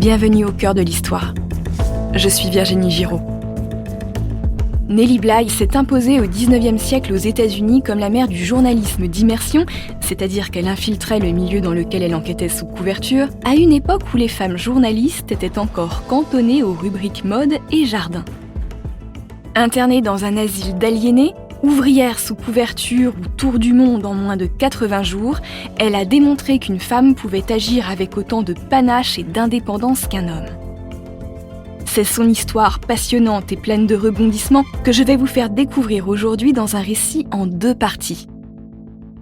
Bienvenue au cœur de l'histoire. Je suis Virginie Giraud. Nellie Bly s'est imposée au XIXe siècle aux États-Unis comme la mère du journalisme d'immersion, c'est-à-dire qu'elle infiltrait le milieu dans lequel elle enquêtait sous couverture, à une époque où les femmes journalistes étaient encore cantonnées aux rubriques mode et jardin. Internée dans un asile d'aliénés, ouvrière sous couverture ou tour du monde en moins de 80 jours, elle a démontré qu'une femme pouvait agir avec autant de panache et d'indépendance qu'un homme. C'est son histoire passionnante et pleine de rebondissements que je vais vous faire découvrir aujourd'hui dans un récit en 2 parties.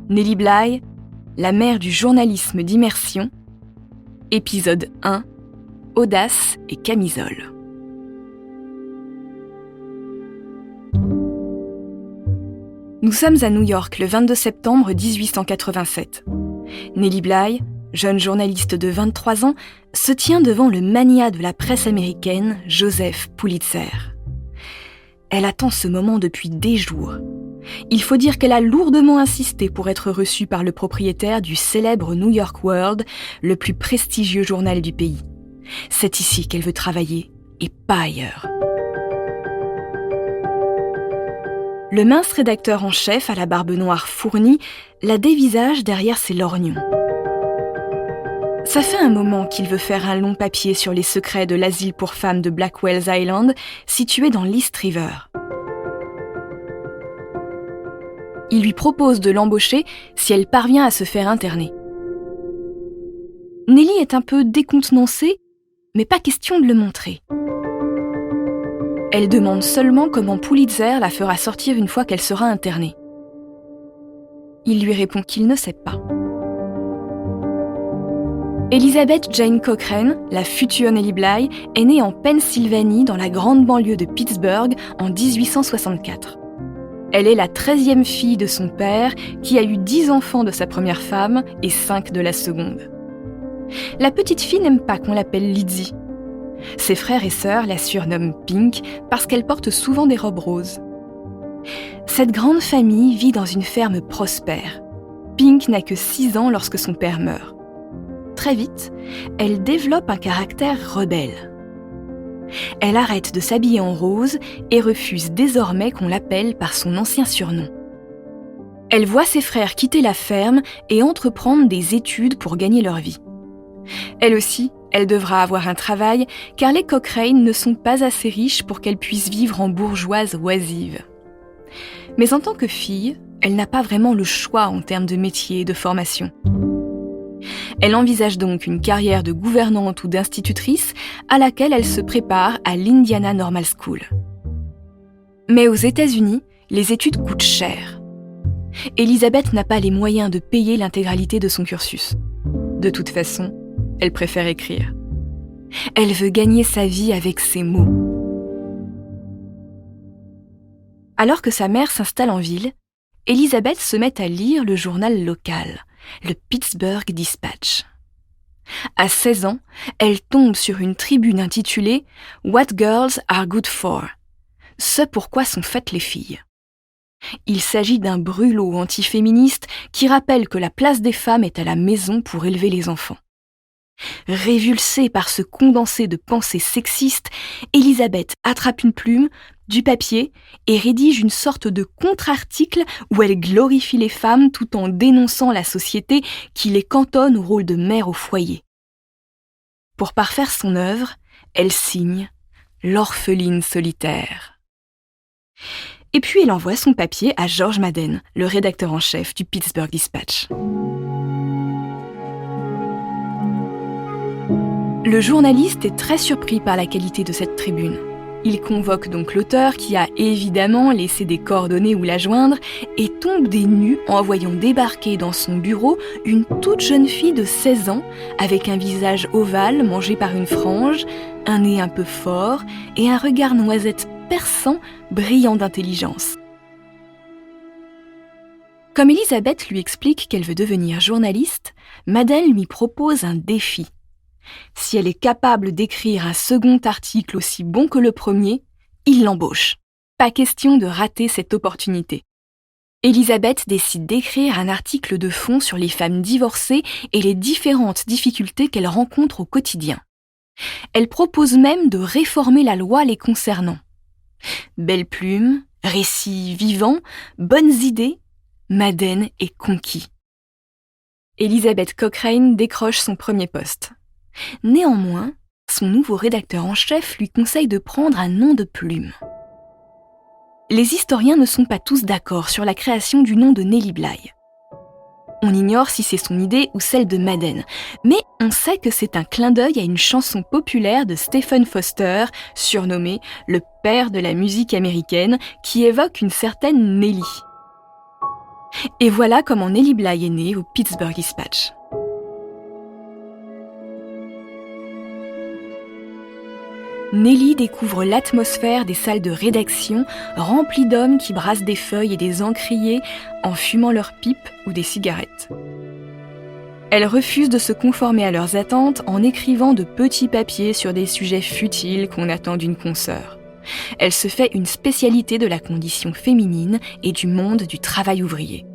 Nellie Bly, la mère du journalisme d'immersion, épisode 1, Audace et camisole. Nous sommes à New York le 22 septembre 1887. Nellie Bly, jeune journaliste de 23 ans, se tient devant le magnat de la presse américaine, Joseph Pulitzer. Elle attend ce moment depuis des jours. Il faut dire qu'elle a lourdement insisté pour être reçue par le propriétaire du célèbre New York World, le plus prestigieux journal du pays. C'est ici qu'elle veut travailler, et pas ailleurs. Le mince rédacteur en chef à la barbe noire fournie la dévisage derrière ses lorgnons. Ça fait un moment qu'il veut faire un long papier sur les secrets de l'asile pour femmes de Blackwell's Island, situé dans l'East River. Il lui propose de l'embaucher si elle parvient à se faire interner. Nellie est un peu décontenancée, mais pas question de le montrer. Elle demande seulement comment Pulitzer la fera sortir une fois qu'elle sera internée. Il lui répond qu'il ne sait pas. Elizabeth Jane Cochrane, la future Nellie Bly, est née en Pennsylvanie dans la grande banlieue de Pittsburgh en 1864. Elle est la 13e fille de son père, qui a eu 10 enfants de sa première femme et 5 de la seconde. La petite fille n'aime pas qu'on l'appelle Lizzie. Ses frères et sœurs la surnomment Pink parce qu'elle porte souvent des robes roses. Cette grande famille vit dans une ferme prospère. Pink n'a que 6 ans lorsque son père meurt. Très vite, elle développe un caractère rebelle. Elle arrête de s'habiller en rose et refuse désormais qu'on l'appelle par son ancien surnom. Elle voit ses frères quitter la ferme et entreprendre des études pour gagner leur vie. Elle aussi, elle devra avoir un travail, car les Cochrane ne sont pas assez riches pour qu'elle puisse vivre en bourgeoise oisive. Mais en tant que fille, elle n'a pas vraiment le choix en termes de métier et de formation. Elle envisage donc une carrière de gouvernante ou d'institutrice à laquelle elle se prépare à l'Indiana Normal School. Mais aux États-Unis, les études coûtent cher. Elizabeth n'a pas les moyens de payer l'intégralité de son cursus. De toute façon, elle préfère écrire. Elle veut gagner sa vie avec ses mots. Alors que sa mère s'installe en ville, Elizabeth se met à lire le journal local, le Pittsburgh Dispatch. À 16 ans, elle tombe sur une tribune intitulée « What Girls Are Good For », ce pourquoi sont faites les filles. Il s'agit d'un brûlot antiféministe qui rappelle que la place des femmes est à la maison pour élever les enfants. Révulsée par ce condensé de pensées sexistes, Elizabeth attrape une plume, du papier et rédige une sorte de contre-article où elle glorifie les femmes tout en dénonçant la société qui les cantonne au rôle de mère au foyer. Pour parfaire son œuvre, elle signe « L'orpheline solitaire ». Et puis elle envoie son papier à George Madden, le rédacteur en chef du Pittsburgh Dispatch. Le journaliste est très surpris par la qualité de cette tribune. Il convoque donc l'auteur qui a évidemment laissé des coordonnées où la joindre et tombe des nues en voyant débarquer dans son bureau une toute jeune fille de 16 ans avec un visage ovale mangé par une frange, un nez un peu fort et un regard noisette perçant brillant d'intelligence. Comme Elizabeth lui explique qu'elle veut devenir journaliste, Madden lui propose un défi. Si elle est capable d'écrire un second article aussi bon que le premier, il l'embauche. Pas question de rater cette opportunité. Elizabeth décide d'écrire un article de fond sur les femmes divorcées et les différentes difficultés qu'elles rencontrent au quotidien. Elle propose même de réformer la loi les concernant. Belle plume, récits vivants, bonnes idées, Madden est conquis. Elizabeth Cochrane décroche son premier poste. Néanmoins, son nouveau rédacteur en chef lui conseille de prendre un nom de plume. Les historiens ne sont pas tous d'accord sur la création du nom de Nellie Bly. On ignore si c'est son idée ou celle de Madden, mais on sait que c'est un clin d'œil à une chanson populaire de Stephen Foster, surnommé le père de la musique américaine, qui évoque une certaine Nellie. Et voilà comment Nellie Bly est née au Pittsburgh Dispatch. Nellie découvre l'atmosphère des salles de rédaction remplies d'hommes qui brassent des feuilles et des encriers en fumant leurs pipes ou des cigarettes. Elle refuse de se conformer à leurs attentes en écrivant de petits papiers sur des sujets futiles qu'on attend d'une consoeur. Elle se fait une spécialité de la condition féminine et du monde du travail ouvrier.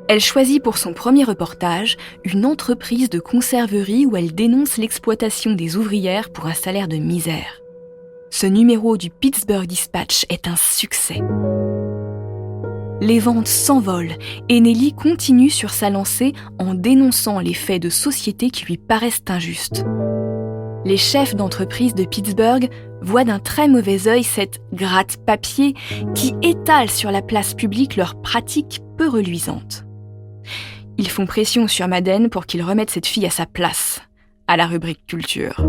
Elle choisit pour son premier reportage une entreprise de conserverie où elle dénonce l'exploitation des ouvrières pour un salaire de misère. Ce numéro du Pittsburgh Dispatch est un succès. Les ventes s'envolent et Nellie continue sur sa lancée en dénonçant les faits de société qui lui paraissent injustes. Les chefs d'entreprise de Pittsburgh voient d'un très mauvais œil cette gratte-papier qui étale sur la place publique leurs pratiques peu reluisantes. Ils font pression sur Madden pour qu'il remette cette fille à sa place, à la rubrique culture.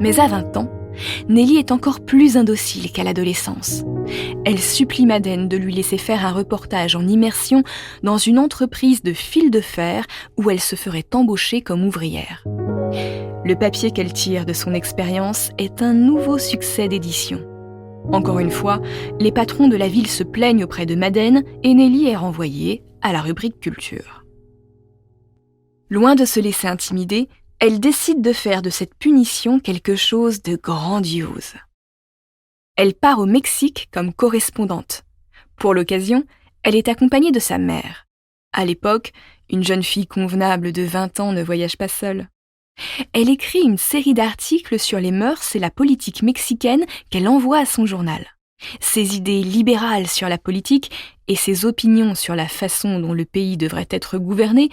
Mais à 20 ans, Nellie est encore plus indocile qu'à l'adolescence. Elle supplie Madden de lui laisser faire un reportage en immersion dans une entreprise de fil de fer où elle se ferait embaucher comme ouvrière. Le papier qu'elle tire de son expérience est un nouveau succès d'édition. Encore une fois, les patrons de la ville se plaignent auprès de Madden et Nellie est renvoyée à la rubrique culture. Loin de se laisser intimider, elle décide de faire de cette punition quelque chose de grandiose. Elle part au Mexique comme correspondante. Pour l'occasion, elle est accompagnée de sa mère. À l'époque, une jeune fille convenable de 20 ans ne voyage pas seule. Elle écrit une série d'articles sur les mœurs et la politique mexicaine qu'elle envoie à son journal. Ses idées libérales sur la politique et ses opinions sur la façon dont le pays devrait être gouverné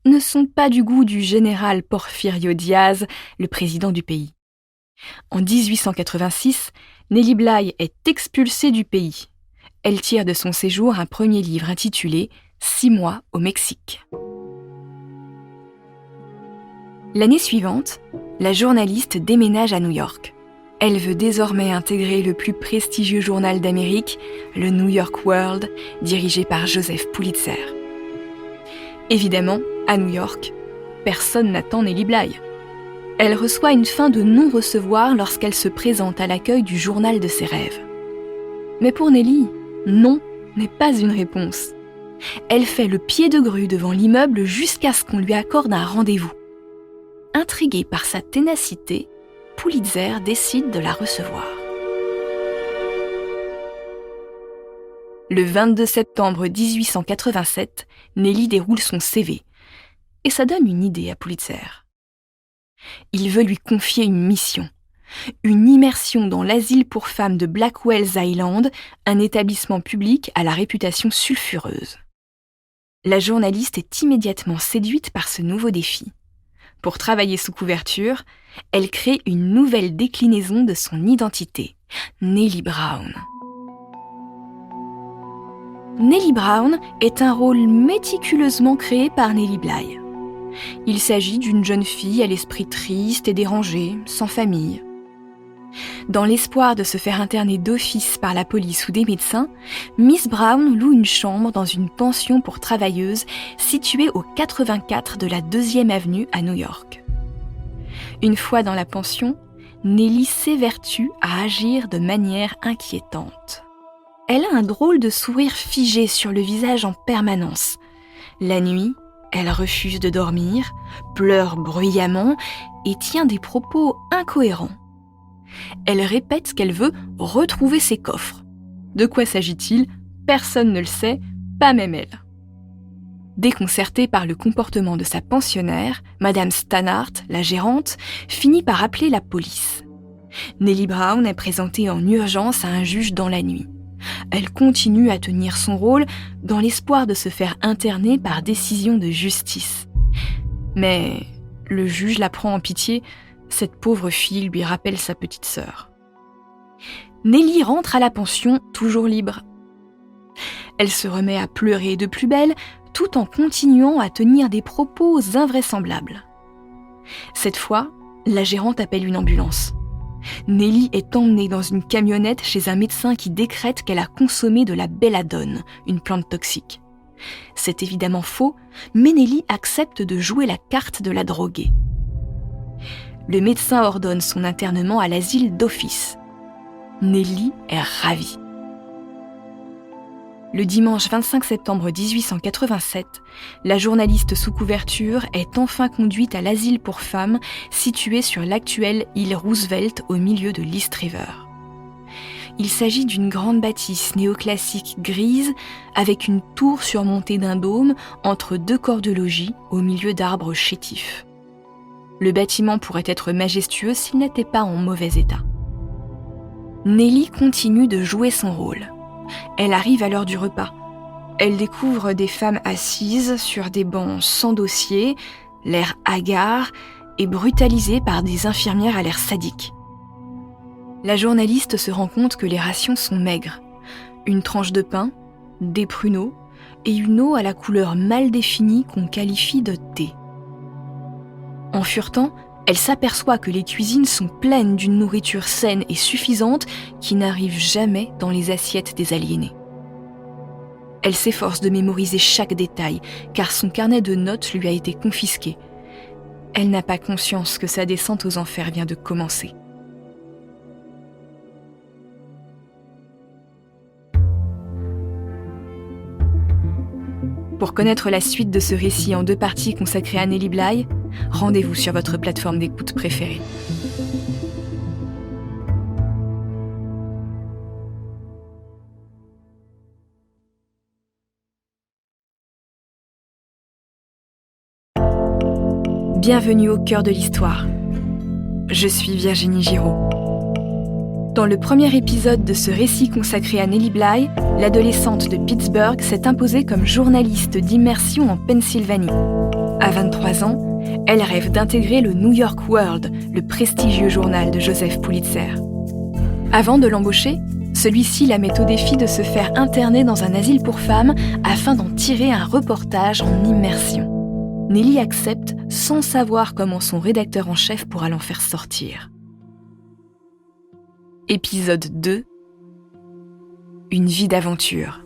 ne sont pas du goût du général Porfirio Díaz, le président du pays. En 1886, Nellie Bly est expulsée du pays. Elle tire de son séjour un premier livre intitulé « 6 mois au Mexique ». L'année suivante, la journaliste déménage à New York. Elle veut désormais intégrer le plus prestigieux journal d'Amérique, le New York World, dirigé par Joseph Pulitzer. Évidemment, à New York, personne n'attend Nellie Bly. Elle reçoit une fin de non-recevoir lorsqu'elle se présente à l'accueil du journal de ses rêves. Mais pour Nellie, non n'est pas une réponse. Elle fait le pied de grue devant l'immeuble jusqu'à ce qu'on lui accorde un rendez-vous. Intrigué par sa ténacité, Pulitzer décide de la recevoir. Le 22 septembre 1887, Nellie déroule son CV. Et ça donne une idée à Pulitzer. Il veut lui confier une mission. Une immersion dans l'asile pour femmes de Blackwell's Island, un établissement public à la réputation sulfureuse. La journaliste est immédiatement séduite par ce nouveau défi. Pour travailler sous couverture, elle crée une nouvelle déclinaison de son identité, Nellie Brown. Nellie Brown est un rôle méticuleusement créé par Nellie Bly. Il s'agit d'une jeune fille à l'esprit triste et dérangé, sans famille. Dans l'espoir de se faire interner d'office par la police ou des médecins, Miss Brown loue une chambre dans une pension pour travailleuses située au 84 de la 2e avenue à New York. Une fois dans la pension, Nellie s'évertue à agir de manière inquiétante. Elle a un drôle de sourire figé sur le visage en permanence. La nuit, elle refuse de dormir, pleure bruyamment et tient des propos incohérents. Elle répète qu'elle veut retrouver ses coffres. De quoi s'agit-il ? Personne ne le sait, pas même elle. Déconcertée par le comportement de sa pensionnaire, Madame Stannard, la gérante, finit par appeler la police. Nellie Brown est présentée en urgence à un juge dans la nuit. Elle continue à tenir son rôle dans l'espoir de se faire interner par décision de justice. Mais le juge la prend en pitié, cette pauvre fille lui rappelle sa petite sœur. Nellie rentre à la pension toujours libre. Elle se remet à pleurer de plus belle tout en continuant à tenir des propos invraisemblables. Cette fois, la gérante appelle une ambulance. Nellie est emmenée dans une camionnette chez un médecin qui décrète qu'elle a consommé de la belladone, une plante toxique. C'est évidemment faux, mais Nellie accepte de jouer la carte de la droguée. Le médecin ordonne son internement à l'asile d'office. Nellie est ravie. Le dimanche 25 septembre 1887, la journaliste sous couverture est enfin conduite à l'asile pour femmes situé sur l'actuelle île Roosevelt au milieu de l'East River. Il s'agit d'une grande bâtisse néoclassique grise avec une tour surmontée d'un dôme entre deux corps de logis au milieu d'arbres chétifs. Le bâtiment pourrait être majestueux s'il n'était pas en mauvais état. Nellie continue de jouer son rôle. Elle arrive à l'heure du repas. Elle découvre des femmes assises sur des bancs sans dossier, l'air hagard et brutalisées par des infirmières à l'air sadique. La journaliste se rend compte que les rations sont maigres. Une tranche de pain, des pruneaux et une eau à la couleur mal définie qu'on qualifie de thé. En furetant, elle s'aperçoit que les cuisines sont pleines d'une nourriture saine et suffisante qui n'arrive jamais dans les assiettes des aliénés. Elle s'efforce de mémoriser chaque détail, car son carnet de notes lui a été confisqué. Elle n'a pas conscience que sa descente aux enfers vient de commencer. Pour connaître la suite de ce récit en 2 parties consacré à Nellie Bly, rendez-vous sur votre plateforme d'écoute préférée. Bienvenue au cœur de l'histoire. Je suis Virginie Giraud. Dans le premier épisode de ce récit consacré à Nellie Bly, l'adolescente de Pittsburgh s'est imposée comme journaliste d'immersion en Pennsylvanie. À 23 ans, elle rêve d'intégrer le New York World, le prestigieux journal de Joseph Pulitzer. Avant de l'embaucher, celui-ci la met au défi de se faire interner dans un asile pour femmes afin d'en tirer un reportage en immersion. Nellie accepte sans savoir comment son rédacteur en chef pourra l'en faire sortir. Épisode 2. Une vie d'aventure.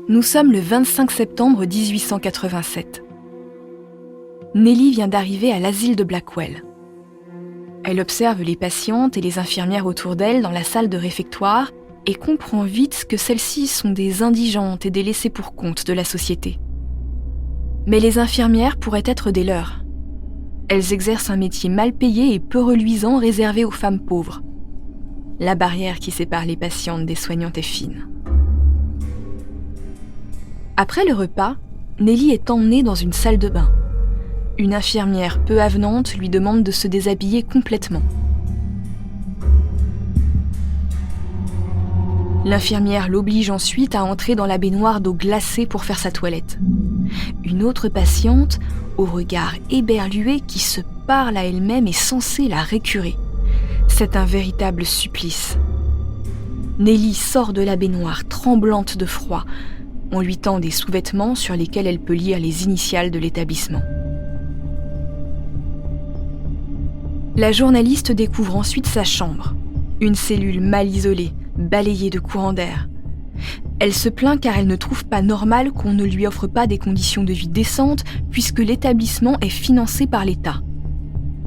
Nous sommes le 25 septembre 1887. Nellie vient d'arriver à l'asile de Blackwell. Elle observe les patientes et les infirmières autour d'elle dans la salle de réfectoire et comprend vite que celles-ci sont des indigentes et des laissées pour compte de la société. Mais les infirmières pourraient être des leurs. Elles exercent un métier mal payé et peu reluisant réservé aux femmes pauvres. La barrière qui sépare les patientes des soignantes est fine. Après le repas, Nellie est emmenée dans une salle de bain. Une infirmière peu avenante lui demande de se déshabiller complètement. L'infirmière l'oblige ensuite à entrer dans la baignoire d'eau glacée pour faire sa toilette. Une autre patiente, au regard éberlué, qui se parle à elle-même, est censée la récurer. C'est un véritable supplice. Nellie sort de la baignoire tremblante de froid. On lui tend des sous-vêtements sur lesquels elle peut lire les initiales de l'établissement. La journaliste découvre ensuite sa chambre. Une cellule mal isolée, balayée de courants d'air. Elle se plaint car elle ne trouve pas normal qu'on ne lui offre pas des conditions de vie décentes puisque l'établissement est financé par l'État.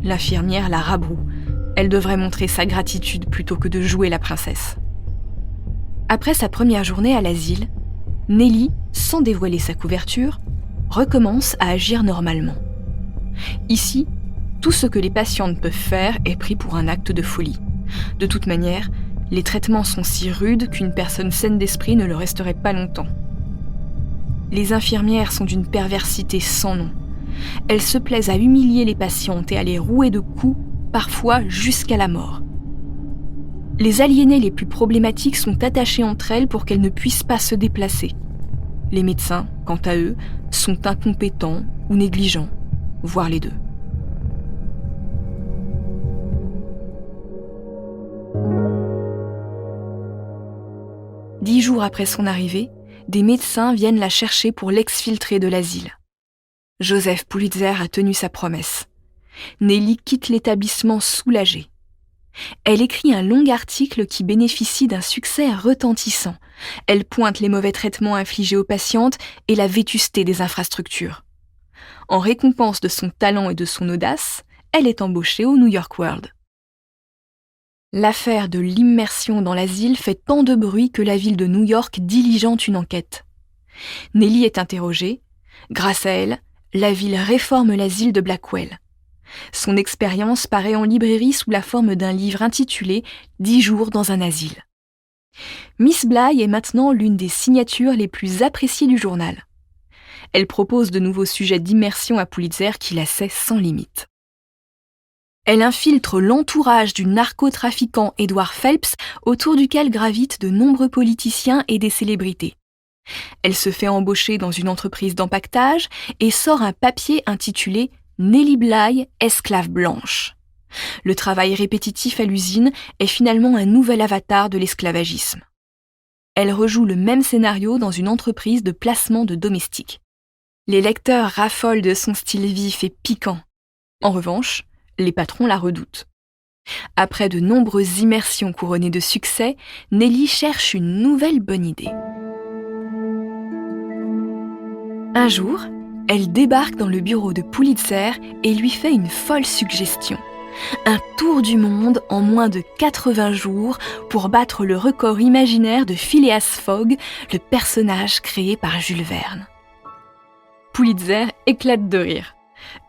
L'infirmière la rabroue. Elle devrait montrer sa gratitude plutôt que de jouer la princesse. Après sa première journée à l'asile, Nellie, sans dévoiler sa couverture, recommence à agir normalement. Ici, tout ce que les patientes peuvent faire est pris pour un acte de folie. De toute manière, les traitements sont si rudes qu'une personne saine d'esprit ne le resterait pas longtemps. Les infirmières sont d'une perversité sans nom. Elles se plaisent à humilier les patientes et à les rouer de coups, parfois jusqu'à la mort. Les aliénés les plus problématiques sont attachés entre elles pour qu'elles ne puissent pas se déplacer. Les médecins, quant à eux, sont incompétents ou négligents, voire les deux. « 10 jours après son arrivée, des médecins viennent la chercher pour l'exfiltrer de l'asile. Joseph Pulitzer a tenu sa promesse. Nellie quitte l'établissement soulagée. Elle écrit un long article qui bénéficie d'un succès retentissant. Elle pointe les mauvais traitements infligés aux patientes et la vétusté des infrastructures. En récompense de son talent et de son audace, elle est embauchée au New York World. L'affaire de l'immersion dans l'asile fait tant de bruit que la ville de New York diligente une enquête. Nellie est interrogée. Grâce à elle, la ville réforme l'asile de Blackwell. Son expérience paraît en librairie sous la forme d'un livre intitulé « 10 jours dans un asile ». Miss Bligh est maintenant l'une des signatures les plus appréciées du journal. Elle propose de nouveaux sujets d'immersion à Pulitzer qui la sait sans limite. Elle infiltre l'entourage du narcotrafiquant Edward Phelps, autour duquel gravitent de nombreux politiciens et des célébrités. Elle se fait embaucher dans une entreprise d'empaquetage et sort un papier intitulé « Nellie Bligh, esclave blanche ». Le travail répétitif à l'usine est finalement un nouvel avatar de l'esclavagisme. Elle rejoue le même scénario dans une entreprise de placement de domestiques. Les lecteurs raffolent de son style vif et piquant. En revanche, les patrons la redoutent. Après de nombreuses immersions couronnées de succès, Nellie cherche une nouvelle bonne idée. Un jour, elle débarque dans le bureau de Pulitzer et lui fait une folle suggestion. Un tour du monde en moins de 80 jours pour battre le record imaginaire de Phileas Fogg, le personnage créé par Jules Verne. Pulitzer éclate de rire.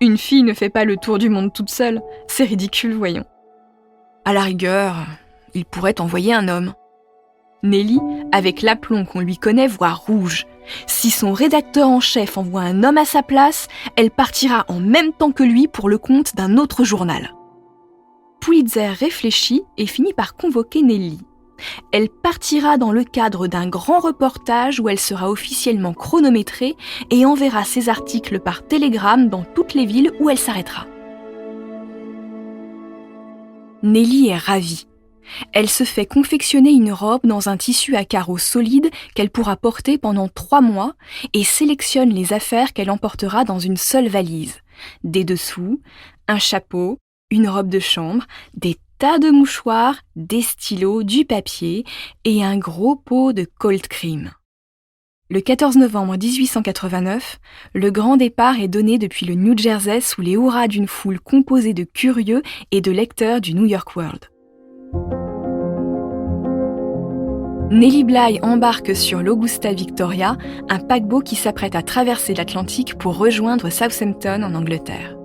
Une fille ne fait pas le tour du monde toute seule, c'est ridicule, voyons. À la rigueur, il pourrait envoyer un homme. Nellie, avec l'aplomb qu'on lui connaît, voit rouge. Si son rédacteur en chef envoie un homme à sa place, elle partira en même temps que lui pour le compte d'un autre journal. Pulitzer réfléchit et finit par convoquer Nellie. Elle partira dans le cadre d'un grand reportage où elle sera officiellement chronométrée et enverra ses articles par télégramme dans toutes les villes où elle s'arrêtera. Nellie est ravie. Elle se fait confectionner une robe dans un tissu à carreaux solides qu'elle pourra porter pendant 3 mois et sélectionne les affaires qu'elle emportera dans une seule valise. Des dessous, un chapeau, une robe de chambre, des tas de mouchoirs, des stylos, du papier et un gros pot de cold cream. Le 14 novembre 1889, le grand départ est donné depuis le New Jersey sous les hurrahs d'une foule composée de curieux et de lecteurs du New York World. Nellie Bligh embarque sur l'Augusta Victoria, un paquebot qui s'apprête à traverser l'Atlantique pour rejoindre Southampton en Angleterre.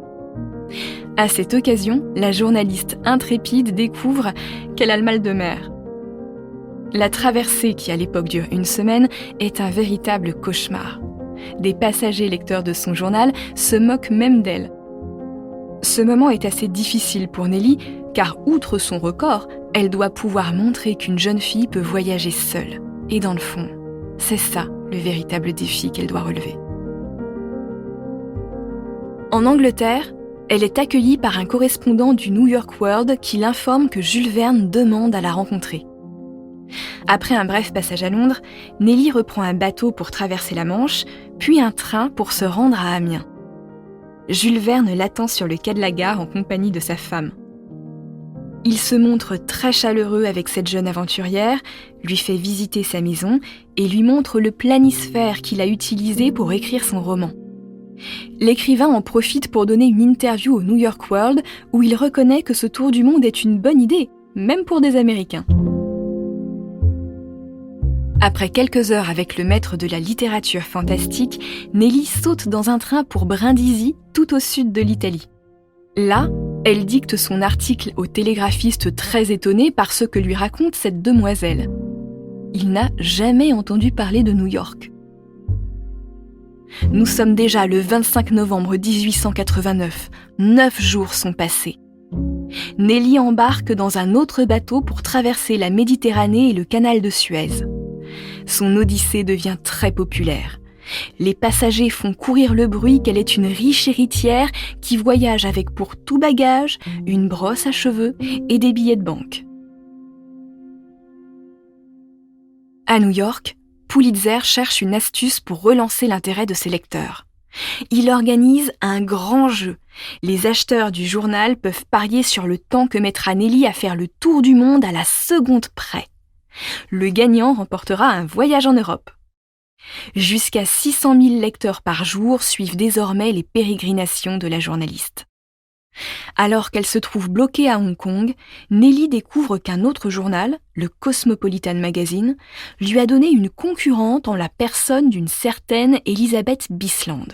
À cette occasion, la journaliste intrépide découvre qu'elle a le mal de mer. La traversée, qui à l'époque dure 1 semaine, est un véritable cauchemar. Des passagers lecteurs de son journal se moquent même d'elle. Ce moment est assez difficile pour Nellie, car outre son record, elle doit pouvoir montrer qu'une jeune fille peut voyager seule. Et dans le fond, c'est ça le véritable défi qu'elle doit relever. En Angleterre, elle est accueillie par un correspondant du New York World qui l'informe que Jules Verne demande à la rencontrer. Après un bref passage à Londres, Nellie reprend un bateau pour traverser la Manche, puis un train pour se rendre à Amiens. Jules Verne l'attend sur le quai de la gare en compagnie de sa femme. Il se montre très chaleureux avec cette jeune aventurière, lui fait visiter sa maison et lui montre le planisphère qu'il a utilisé pour écrire son roman. L'écrivain en profite pour donner une interview au New York World où il reconnaît que ce tour du monde est une bonne idée, même pour des Américains. Après quelques heures avec le maître de la littérature fantastique, Nellie saute dans un train pour Brindisi, tout au sud de l'Italie. Là, elle dicte son article au télégraphiste très étonné par ce que lui raconte cette demoiselle. Il n'a jamais entendu parler de New York. Nous sommes déjà le 25 novembre 1889. 9 jours sont passés. Nelly embarque dans un autre bateau pour traverser la Méditerranée et le canal de Suez. Son odyssée devient très populaire. Les passagers font courir le bruit qu'elle est une riche héritière qui voyage avec pour tout bagage une brosse à cheveux et des billets de banque. À New York, Pulitzer cherche une astuce pour relancer l'intérêt de ses lecteurs. Il organise un grand jeu. Les acheteurs du journal peuvent parier sur le temps que mettra Nelly à faire le tour du monde à la seconde près. Le gagnant remportera un voyage en Europe. Jusqu'à 600 000 lecteurs par jour suivent désormais les pérégrinations de la journaliste. Alors qu'elle se trouve bloquée à Hong Kong, Nelly découvre qu'un autre journal, le Cosmopolitan Magazine, lui a donné une concurrente en la personne d'une certaine Elizabeth Bisland.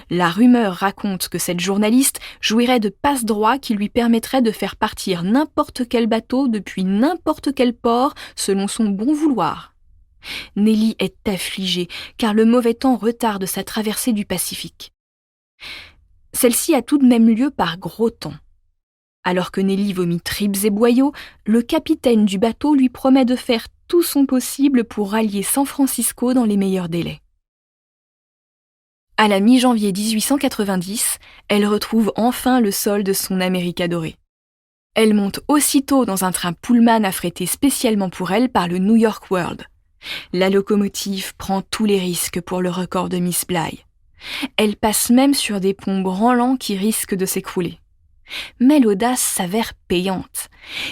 La rumeur raconte que cette journaliste jouirait de passe-droit qui lui permettrait de faire partir n'importe quel bateau depuis n'importe quel port selon son bon vouloir. Nelly est affligée car le mauvais temps retarde sa traversée du Pacifique. Celle-ci a tout de même lieu par gros temps. Alors que Nelly vomit tripes et boyaux, le capitaine du bateau lui promet de faire tout son possible pour rallier San Francisco dans les meilleurs délais. À la mi-janvier 1890, elle retrouve enfin le sol de son Amérique adorée. Elle monte aussitôt dans un train Pullman affrété spécialement pour elle par le New York World. La locomotive prend tous les risques pour le record de Miss Bligh. Elle passe même sur des ponts branlants qui risquent de s'écrouler. Mais l'audace s'avère payante.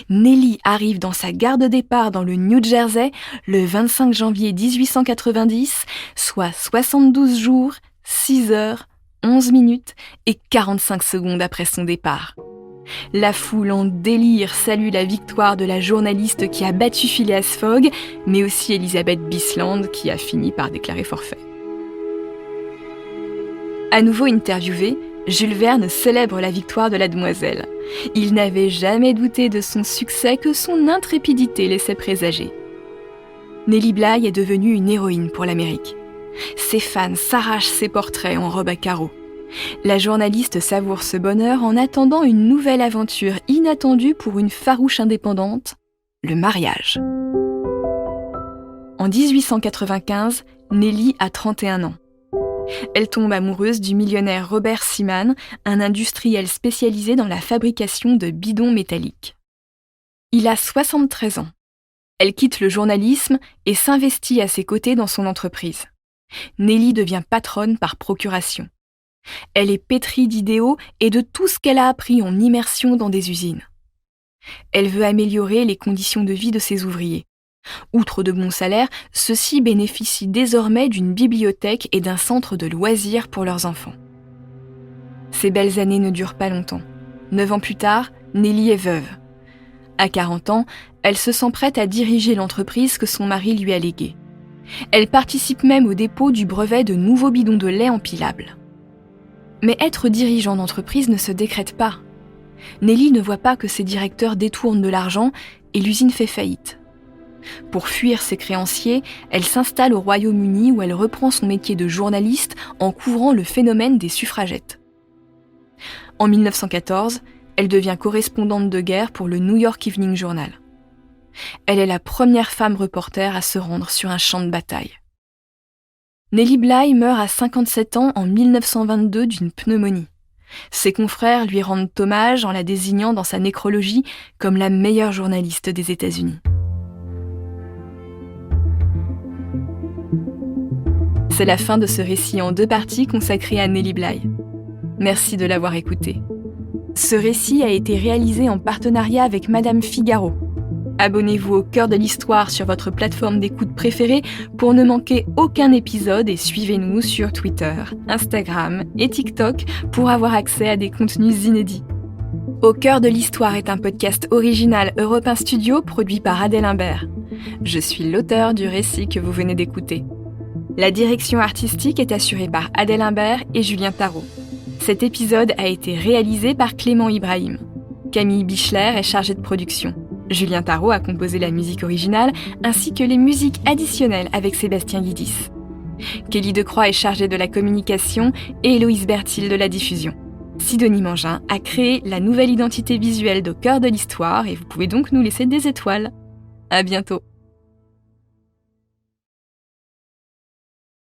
Nelly arrive dans sa gare de départ dans le New Jersey le 25 janvier 1890, soit 72 jours, 6 heures, 11 minutes et 45 secondes après son départ. La foule en délire salue la victoire de la journaliste qui a battu Phileas Fogg, mais aussi Elizabeth Bisland qui a fini par déclarer forfait. À nouveau interviewé, Jules Verne célèbre la victoire de la demoiselle. Il n'avait jamais douté de son succès que son intrépidité laissait présager. Nelly Bligh est devenue une héroïne pour l'Amérique. Ses fans s'arrachent ses portraits en robe à carreaux. La journaliste savoure ce bonheur en attendant une nouvelle aventure inattendue pour une farouche indépendante, le mariage. En 1895, Nelly a 31 ans. Elle tombe amoureuse du millionnaire Robert Seaman, un industriel spécialisé dans la fabrication de bidons métalliques. Il a 73 ans. Elle quitte le journalisme et s'investit à ses côtés dans son entreprise. Nelly devient patronne par procuration. Elle est pétrie d'idéaux et de tout ce qu'elle a appris en immersion dans des usines. Elle veut améliorer les conditions de vie de ses ouvriers. Outre de bons salaires, ceux-ci bénéficient désormais d'une bibliothèque et d'un centre de loisirs pour leurs enfants. Ces belles années ne durent pas longtemps. 9 ans plus tard, Nelly est veuve. À 40 ans, elle se sent prête à diriger l'entreprise que son mari lui a léguée. Elle participe même au dépôt du brevet de nouveaux bidons de lait empilables. Mais être dirigeant d'entreprise ne se décrète pas. Nelly ne voit pas que ses directeurs détournent de l'argent et l'usine fait faillite. Pour fuir ses créanciers, elle s'installe au Royaume-Uni où elle reprend son métier de journaliste en couvrant le phénomène des suffragettes. En 1914, elle devient correspondante de guerre pour le New York Evening Journal. Elle est la première femme reporter à se rendre sur un champ de bataille. Nelly Bligh meurt à 57 ans en 1922 d'une pneumonie. Ses confrères lui rendent hommage en la désignant dans sa nécrologie comme la meilleure journaliste des États-Unis. C'est la fin de ce récit en 2 parties consacré à Nelly Bligh. Merci de l'avoir écouté. Ce récit a été réalisé en partenariat avec Madame Figaro. Abonnez-vous au Cœur de l'Histoire sur votre plateforme d'écoute préférée pour ne manquer aucun épisode et suivez-nous sur Twitter, Instagram et TikTok pour avoir accès à des contenus inédits. Au Cœur de l'Histoire est un podcast original Europe 1 Studio produit par Adèle Imbert. Je suis l'auteur du récit que vous venez d'écouter. La direction artistique est assurée par Adèle Imbert et Julien Tarot. Cet épisode a été réalisé par Clément Ibrahim. Camille Bichler est chargée de production. Julien Tarot a composé la musique originale ainsi que les musiques additionnelles avec Sébastien Guidis. Kelly Decroix est chargée de la communication et Héloïse Berthil de la diffusion. Sidonie Mangin a créé la nouvelle identité visuelle d'Au cœur de l'histoire et vous pouvez donc nous laisser des étoiles. À bientôt.